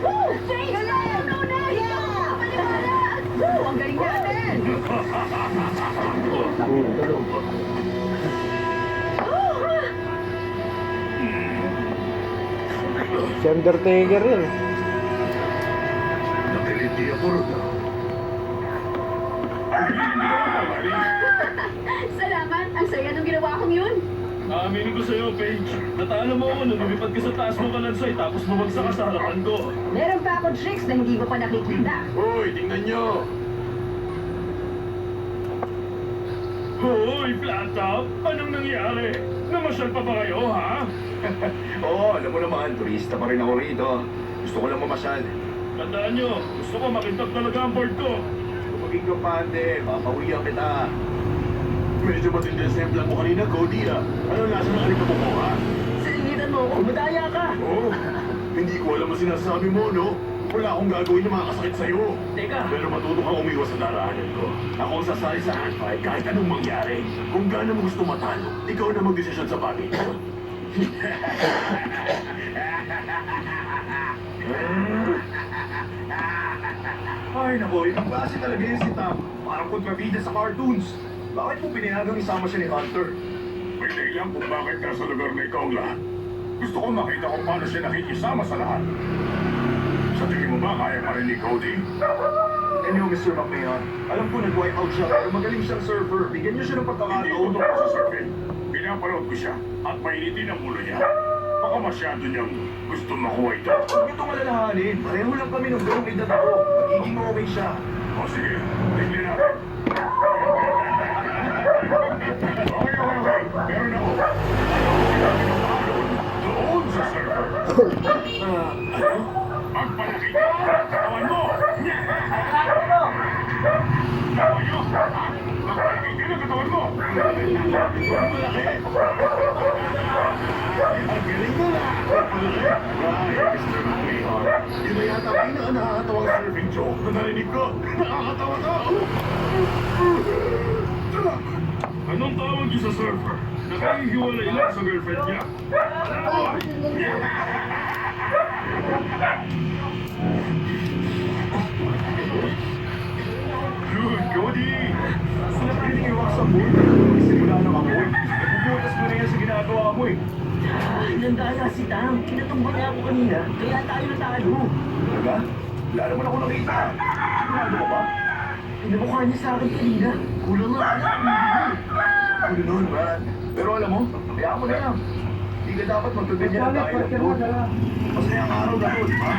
James! Galing! Yeah! Ang galing natin! Si Undertaker yun. Nakiliti ako rin. Salamat! Ang saya nung ginawa kong yun! Aaminin ko sa'yo, Paige. Natalo mo ako nung lumipad ka sa taas mo kalansay tapos bumagsak ka sa harapan ko. Meron pa ako tricks na hindi mo pa nakikita. Hoy, tingnan nyo! Hoy, flat top! Anong nangyari? Namasyal pa ba kayo, ha? Oo, alam mo naman, turista pa rin ako rito. Gusto ko lang mamasyal. Tandaan nyo, gusto ko makintab talaga ang board ko. Kung maging kampante, papawiyan kita. Medyo matindi ang semplang mo kanina, Cody, ah. Ano nasa ng alikabok mo, ha? Sinigitan mo ako, madaya ka! Oo. Hindi ko alam ang sinasabi mo, no? Wala akong gagawin na makakasakit sa'yo. Teka. Pero matuto kang umiwas sa daraanan ko. Ako ang sasali sa handfight kahit anong mangyari. Kung gaano mo gusto matalo, ikaw na magdesisyon sa bagay ko. Ay, nako, ibang klase talaga yun si Tam. Parang kontrabida sa cartoons. Bakit mo pinayagang isama siya ni Hunter? May dahilan kung bakit nasa lugar na ikaw ang lahat. Gusto ko makita kung paano siya nakikisama sa lahat. Sa tingin mo ba kaya pa rin ni Cody? Anyway, Mr. McMahon, alam ko nag-wipe out siya pero magaling siyang surfer. Bigyan niyo siya ng pagkakataon. Hindi ko tungkol sa surfing. Pinapanood ko siya at mainitin ang ulo niya. Baka masyado niyang gusto makuha ito. Huwag itong alalahanin. Pareho lang kami nung ganong edad ako. Magiging okay siya. O sige, tignan natin. Okay. Meron ako. Doon sa server. Ano? Magpalaki ka! Katawan mo! Kawayo! Magpalaki ka ng katawan mo! Magpalaki! Ang galing mo na! Magpalaki! Ay, Mr. McMahon. Yun na yata pinaka-nakakatawang surfing joke na narinig ko. Nakakatawa to! Anong tawag niyo sa surfer? Nakahihiwalay lang sa girlfriend niya. Good, Cody! Sila pa rin iwak sa moon. Magsimula ng amoy. Nabubutas mo na yan sa ginagawa mo eh. Nandala si Tam. Kinatumbang niya ako kanina. Kaya tayo natalo. Talaga? Wala naman ako nakita. Sigurado ka ba? Pinamukha niya sa akin kanina. Kulang nga alam. Ano nun, Brad? Pero alam mo, kaya mo na lang. Hindi ka dapat magkaganyan ng tayo. Masayang araw na to, di ba?